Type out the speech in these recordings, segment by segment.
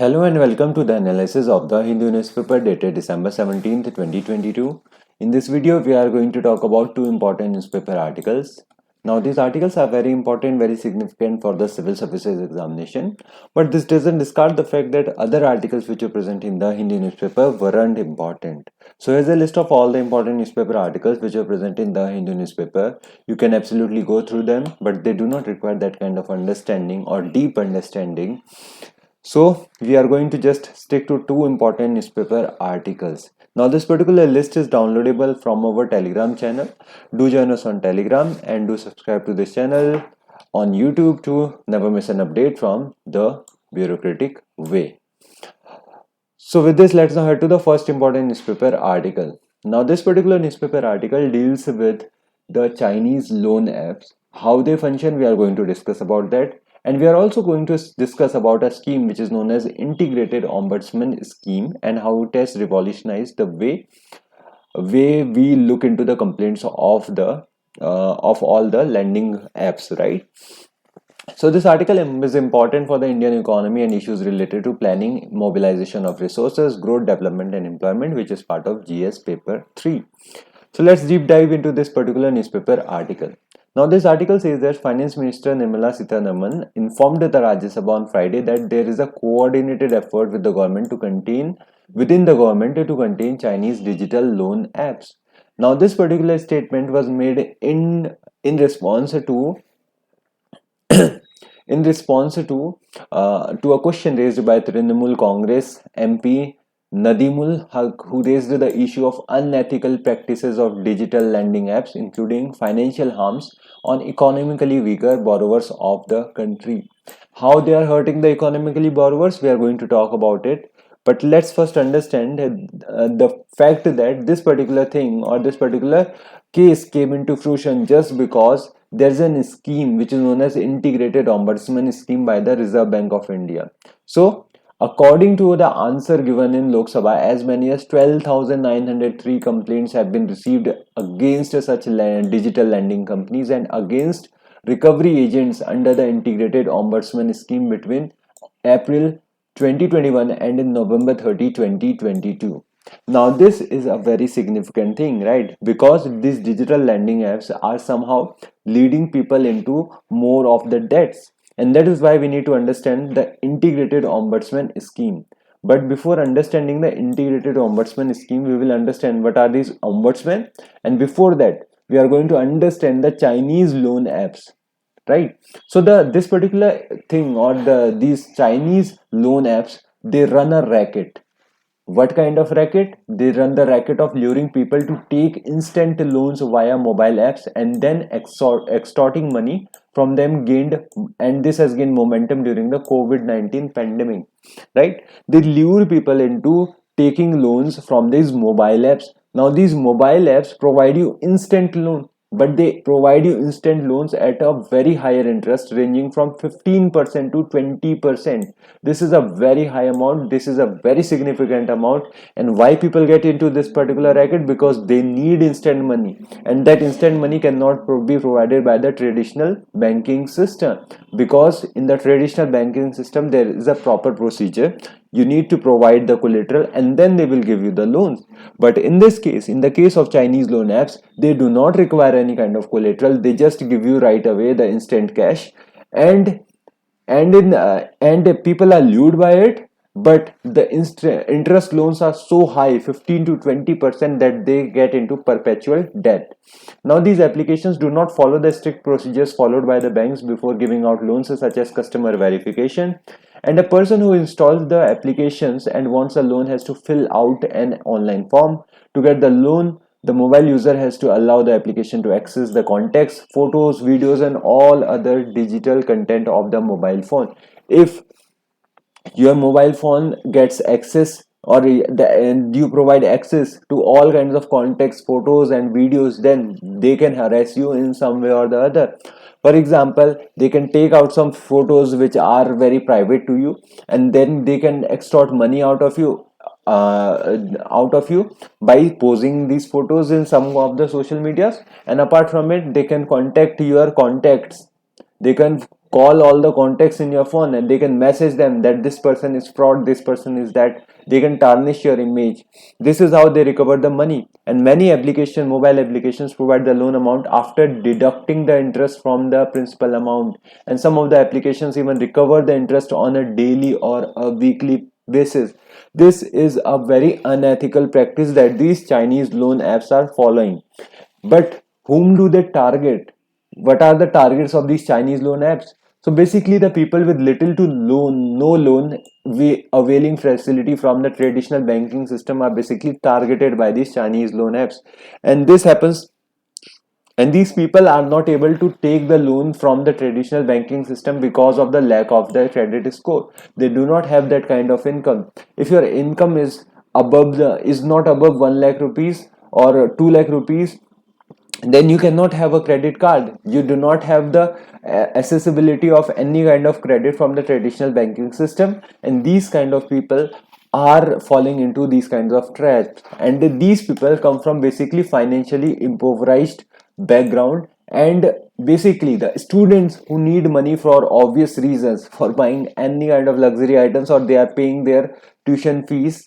Hello and welcome to the analysis of the Hindu newspaper dated December 17th, 2022. In this video, we are going to talk about two important newspaper articles. Now, these articles are very important, very significant for the civil services examination, but this doesn't discard the fact that other articles which are present in the Hindu newspaper weren't important. So, here's a list of all the important newspaper articles which are present in the Hindu newspaper. You can absolutely go through them, but they do not require that kind of understanding or deep understanding. So we are going to just stick to two important newspaper articles. Now this particular list is downloadable from our Telegram channel. Do join us on Telegram and do subscribe to this channel on YouTube to never miss an update from the bureaucratic way. So with this, let's now head to the first important newspaper article. Now this particular newspaper article deals with the Chinese loan apps, how they function. We are going to discuss about that, and we are also going to discuss about a scheme which is known as integrated ombudsman scheme and how it has revolutionized the way we look into the complaints of all the lending apps, right? So this article is important for the Indian economy and issues related to planning, mobilization of resources, growth, development and employment, which is part of GS paper 3. So let's deep dive into this particular newspaper article. Now this article says that Finance Minister Nirmala Sitharaman informed the Rajya Sabha on Friday that there is a coordinated effort with the government to contain Chinese digital loan apps. Now this particular statement was made in response to to a question raised by Trinamool Congress MP Nadimul Haq, who raised the issue of unethical practices of digital lending apps, including financial harms on economically weaker borrowers of the country. How they are hurting the economically borrowers, we are going to talk about it. But let's first understand the fact that this particular thing or this particular case came into fruition just because there's a scheme which is known as integrated ombudsman scheme by the Reserve Bank of India. So according to the answer given in Lok Sabha, as many as 12,903 complaints have been received against such digital lending companies and against recovery agents under the integrated ombudsman scheme between April 2021 and in November 30, 2022. Now this is a very significant thing, right? Because these digital lending apps are somehow leading people into more of the debts, and that is why we need to understand the integrated ombudsman scheme. But before understanding the integrated ombudsman scheme, we will understand what are these ombudsmen, and before that we are going to understand the Chinese loan apps, right? So this particular thing or these Chinese loan apps, they run a racket. What kind of racket? They run the racket of luring people to take instant loans via mobile apps and then extorting money from them gained, and this has gained momentum during the COVID-19 pandemic, right? They lure people into taking loans from these mobile apps. Now these mobile apps provide you instant loan, but they provide you instant loans at a very higher interest ranging from 15% to 20%. This is a very high amount, this is a very significant amount. And why people get into this particular racket? Because they need instant money, and that instant money cannot be provided by the traditional banking system, because in the traditional banking system there is a proper procedure. You need to provide the collateral and then they will give you the loans. But in this case, in the case of Chinese loan apps, they do not require any kind of collateral. They just give you right away the instant cash, and people are lured by it. But the interest loans are so high, 15 to 20%, that they get into perpetual debt. Now these applications do not follow the strict procedures followed by the banks before giving out loans, such as customer verification, and a person who installs the applications and wants a loan has to fill out an online form. To get the loan, the mobile user has to allow the application to access the contacts, photos, videos and all other digital content of the mobile phone. If your mobile phone gets access, or and you provide access to all kinds of contacts, photos and videos, then they can harass you in some way or the other. For example, they can take out some photos which are very private to you, and then they can extort money out of you by posing these photos in some of the social medias. And apart from it, they can contact your contacts, they can call all the contacts in your phone, and they can message them that this person is fraud, this person is that. They can tarnish your image. This is how they recover the money. And many mobile applications provide the loan amount after deducting the interest from the principal amount, and some of the applications even recover the interest on a daily or a weekly basis. This is a very unethical practice that these Chinese loan apps are following. But whom do they target? What are the targets of these Chinese loan apps? So basically, the people with little to no loan availing facility from the traditional banking system are basically targeted by these Chinese loan apps. And this happens, and these people are not able to take the loan from the traditional banking system because of the lack of their credit score. They do not have that kind of income. If your income is not above 1 lakh rupees or 2 lakh rupees, then you cannot have a credit card. You do not have the accessibility of any kind of credit from the traditional banking system, and these kind of people are falling into these kinds of traps. And these people come from basically financially impoverished background, and basically the students who need money for obvious reasons, for buying any kind of luxury items, or they are paying their tuition fees,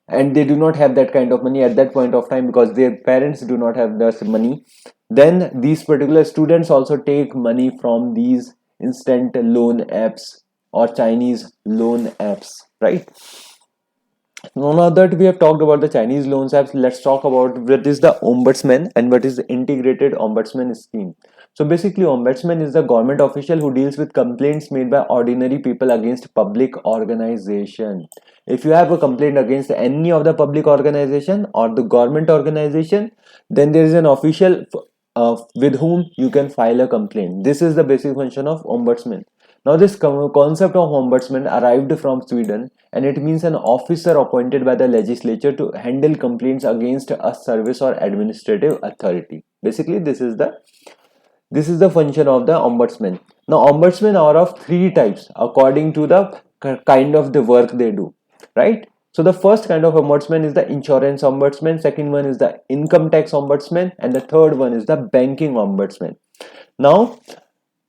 and they do not have that kind of money at that point of time because their parents do not have that money. Then these particular students also take money from these instant loan apps or Chinese loan apps, right? Now that we have talked about the Chinese loans apps, let's talk about what is the ombudsman and what is the integrated ombudsman scheme. So basically, ombudsman is the government official who deals with complaints made by ordinary people against public organization. If you have a complaint against any of the public organization or the government organization, then there is an official with whom you can file a complaint. This is the basic function of ombudsman. Now, this concept of ombudsman arrived from Sweden, and it means an officer appointed by the legislature to handle complaints against a service or administrative authority. Basically, this is the function of the ombudsman. Now, ombudsmen are of three types according to the kind of the work they do, right? So the first kind of ombudsman is the insurance ombudsman, second one is the income tax ombudsman, and the third one is the banking ombudsman. Now,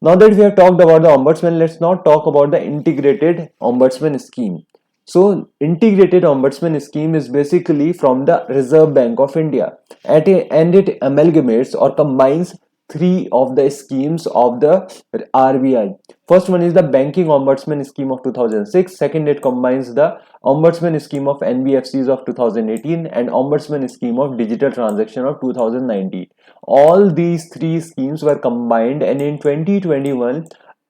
now that we have talked about the ombudsman, let's now talk about the integrated ombudsman scheme. So, integrated ombudsman scheme is basically from the Reserve Bank of India, and it amalgamates or combines three of the schemes of the RBI. First one is the banking ombudsman scheme of 2006. Second, it combines the ombudsman scheme of NBFCs of 2018 and ombudsman scheme of digital transaction of 2019. All these three schemes were combined, and in 2021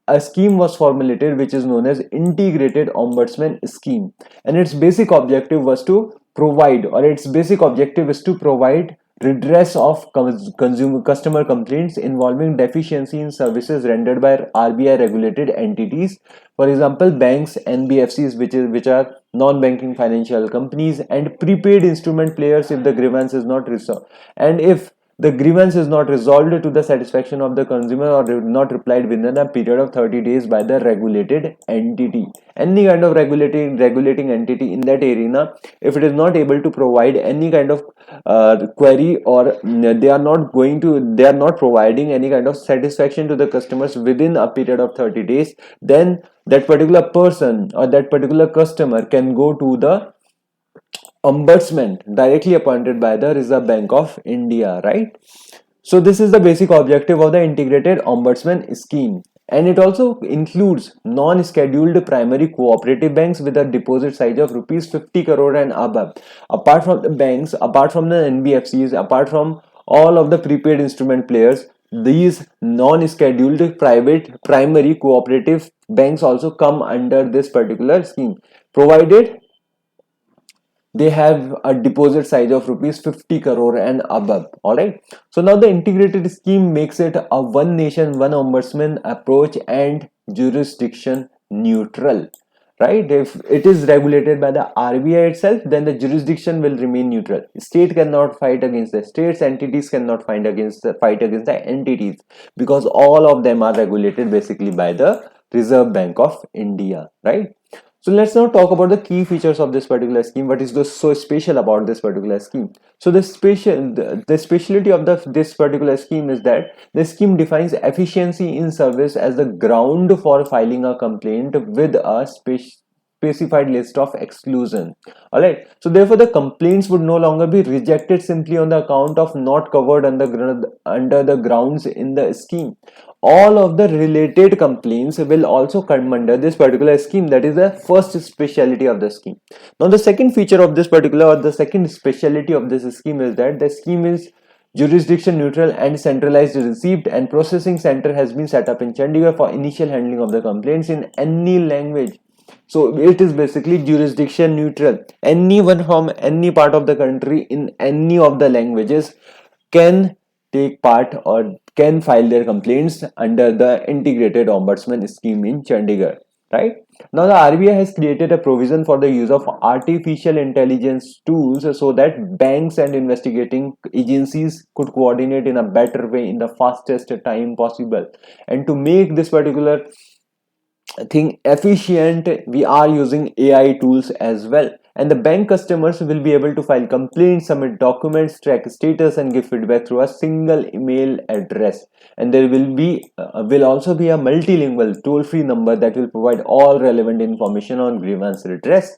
a scheme was formulated which is known as integrated ombudsman scheme, and its basic objective was to provide, or its basic objective is to provide redress of consumer customer complaints involving deficiency in services rendered by RBI regulated entities, for example banks, NBFCs, which are non-banking financial companies, and prepaid instrument players if the grievance is not resolved, and if the grievance is not resolved to the satisfaction of the consumer or not replied within a period of 30 days by the regulated entity. Any kind of regulating entity in that arena, if it is not able to provide any kind of query, or they are not providing any kind of satisfaction to the customers within a period of 30 days, then that particular person or that particular customer can go to the ombudsman directly appointed by the Reserve Bank of India, right? So this is the basic objective of the integrated ombudsman scheme, and it also includes non-scheduled primary cooperative banks with a deposit size of rupees 50 crore and above. Apart from the banks, apart from the NBFCs, apart from all of the prepaid instrument players, these non-scheduled private primary cooperative banks also come under this particular scheme, provided they have a deposit size of rupees 50 crore and above. All right, so now the integrated scheme makes it a one nation one ombudsman approach and jurisdiction neutral, right? If it is regulated by the RBI itself, then the jurisdiction will remain neutral. State cannot fight against the states, entities cannot fight against the entities, because all of them are regulated basically by the Reserve Bank of India, right? So let's now talk about the key features of this particular scheme. What is so special about this particular scheme? So the speciality of this particular scheme is that the scheme defines efficiency in service as the ground for filing a complaint with a specified list of exclusion. All right. So therefore, the complaints would no longer be rejected simply on the account of not covered under the grounds in the scheme. All of the related complaints will also come under this particular scheme. That is the first speciality of the scheme. Now the second feature of this particular, or the second speciality of this scheme, is that the scheme is jurisdiction neutral and centralized. Receipt and processing center has been set up in Chandigarh for initial handling of the complaints in any language. So it is basically jurisdiction neutral. Anyone from any part of the country in any of the languages can take part or can file their complaints under the integrated ombudsman scheme in Chandigarh, right? Now the RBI has created a provision for the use of artificial intelligence tools so that banks and investigating agencies could coordinate in a better way in the fastest time possible. And to make this particular thing efficient, we are using AI tools as well, and the bank customers will be able to file complaints, submit documents, track status, and give feedback through a single email address. And there will also be a multilingual toll-free number that will provide all relevant information on grievance redress.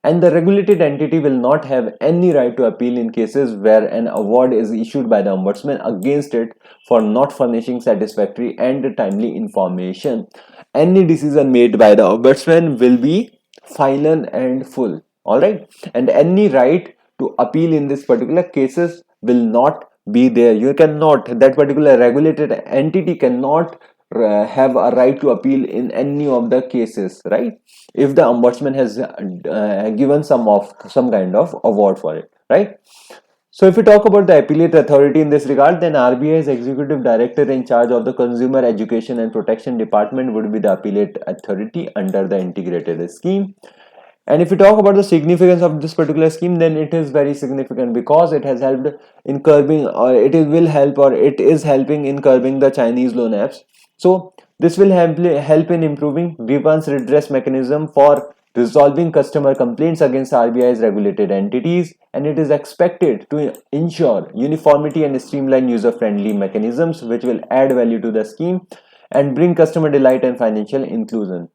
And the regulated entity will not have any right to appeal in cases where an award is issued by the ombudsman against it for not furnishing satisfactory and timely information. Any decision made by the ombudsman will be final and full. All right, and any right to appeal in this particular cases will not be there. You cannot, that particular regulated entity cannot have a right to appeal in any of the cases, right? If the ombudsman has given some kind of award for it, right? So if we talk about the appellate authority in this regard, then RBI's executive director in charge of the Consumer Education and Protection Department would be the appellate authority under the integrated scheme. And if we talk about the significance of this particular scheme, then it is very significant because it has helped in curbing, or it is helping in curbing the Chinese loan apps. So this will help in improving grievance redress mechanism for resolving customer complaints against RBI's regulated entities, and it is expected to ensure uniformity and streamline user-friendly mechanisms which will add value to the scheme and bring customer delight and financial inclusion.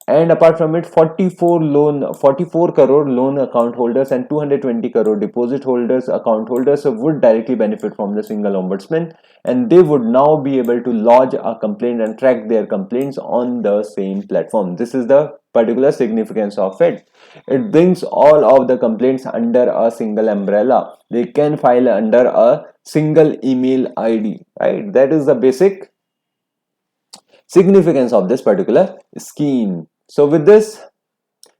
And apart from it, 44 crore loan account holders and 220 crore deposit holders account holders would directly benefit from the single ombudsman, and they would now be able to lodge a complaint and track their complaints on the same platform. This is the particular significance of it. It brings all of the complaints under a single umbrella. They can file under a single email ID, right? That is the basic significance of this particular scheme. So with this,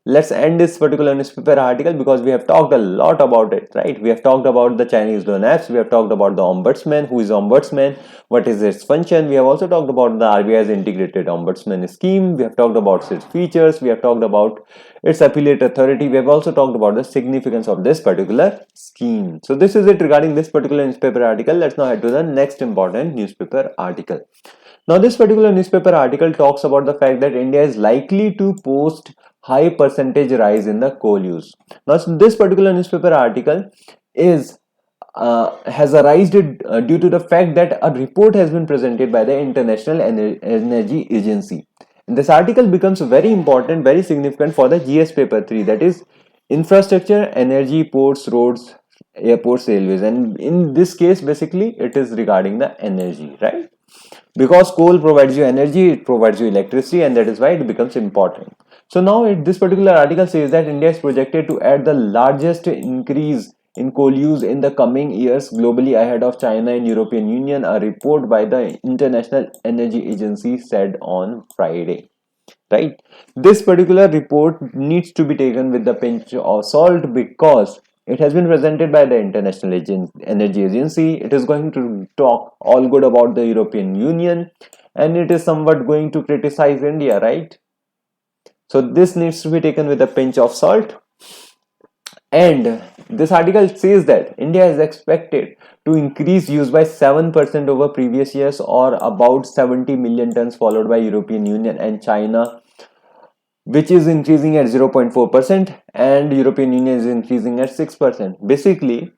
let's end this particular newspaper article because we have talked a lot about it, right? We have talked about the Chinese loan apps, we have talked about the ombudsman, who is ombudsman, what is its function. We have also talked about the RBI's integrated ombudsman scheme. We have talked about its features. We have talked about its appellate authority. We have also talked about the significance of this particular scheme. So this is it regarding this particular newspaper article. Let's now head to the next important newspaper article. Now this particular newspaper article talks about the fact that India is likely to post high percentage rise in the coal use. Now this particular newspaper article has arisen due to the fact that a report has been presented by the International Energy Agency. And this article becomes very important, very significant for the GS paper 3, that is infrastructure, energy, ports, roads, airports, railways. And in this case, basically it is regarding the energy, right? Because coal provides you energy, it provides you electricity, and that is why it becomes important. So now this particular article says that India is projected to add the largest increase in coal use in the coming years globally ahead of China and European Union, a report by the International Energy Agency said on Friday. Right? This particular report needs to be taken with a pinch of salt because it has been presented by the International Energy Agency. It is going to talk all good about the European Union, and it is somewhat going to criticize India, right? So this needs to be taken with a pinch of salt. And this article says that India is expected to increase use by 7% over previous years, or about 70 million tons, followed by European Union and China which is increasing at 0.4%, and European Union is increasing at 6%. Basically,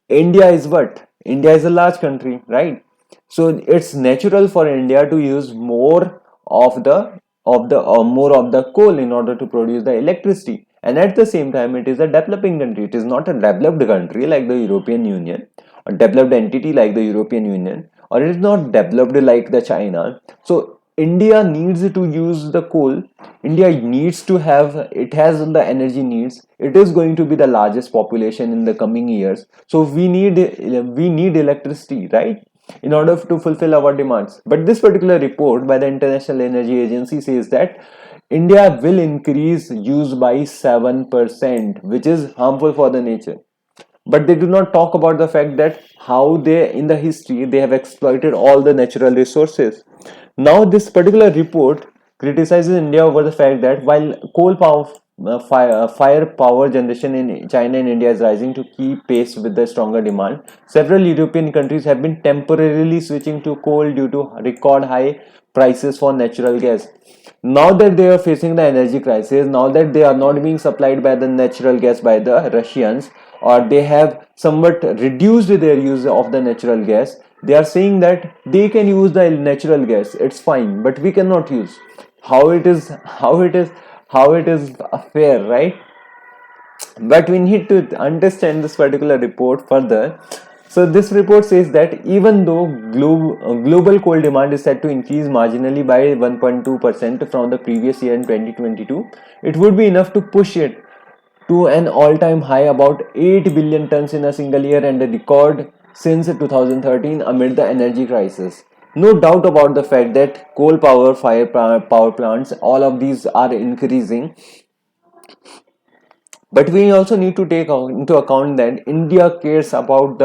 India is what? India is a large country, right? So it's natural for India to use more of the more of the coal in order to produce the electricity. And at the same time, it is a developing country. It is not a developed country like the European Union, a developed entity like the European Union, or it is not developed like the China. So India needs to use the coal. India needs to have, it has the energy needs. It is going to be the largest population in the coming years. So we need electricity, right? In order to fulfill our demands. But this particular report by the International Energy Agency says that India will increase use by 7%, which is harmful for the nature. But they do not talk about the fact that how they in the history they have exploited all the natural resources. Now this particular report criticizes India over the fact that while coal power fire power generation in China and India is rising to keep pace with the stronger demand, several European countries have been temporarily switching to coal due to record high prices for natural gas. Now that they are facing the energy crisis, now that they are not being supplied by the natural gas by the Russians, or they have somewhat reduced their use of the natural gas, they are saying that they can use the natural gas, it's fine, but we cannot use. How it is fair, right? But we need to understand this particular report further. So this report says that even though global coal demand is set to increase marginally by 1.2% from the previous year in 2022, it would be enough to push it to an all-time high about 8 billion tons in a single year, and a record since 2013 amid the energy crisis. No doubt about the fact that coal power plants, all of these are increasing, but we also need to take into account that India cares about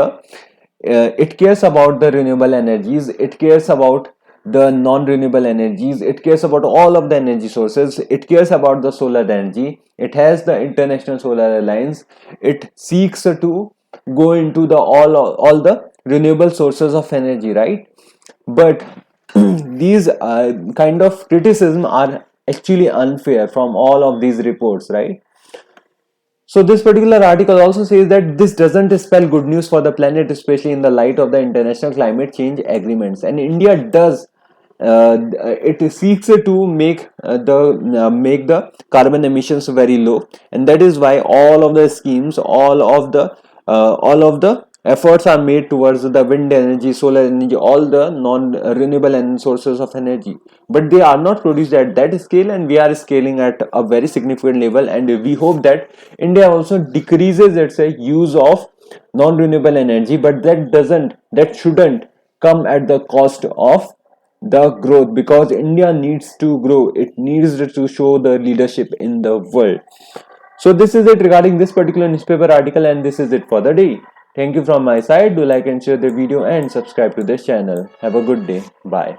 it cares about the renewable energies, it cares about the non-renewable energies, it cares about all of the energy sources, it cares about the solar energy, it has the International Solar Alliance, it seeks to go into the all the renewable sources of energy, right? But these kind of criticism are actually unfair from all of these reports, right? So this particular article also says that this doesn't spell good news for the planet, especially in the light of the international climate change agreements. And India does it seeks to make the carbon emissions very low, and that is why all of the schemes, all of the efforts are made towards the wind energy, solar energy, all the non-renewable sources of energy. But they are not produced at that scale, and we are scaling at a very significant level. And we hope that India also decreases its use of non-renewable energy, but that shouldn't come at the cost of the growth, because India needs to grow, it needs to show the leadership in the world. So this is it regarding this particular newspaper article, and this is it for the day. Thank you from my side. Do like and share the video and subscribe to this channel. Have a good day. Bye.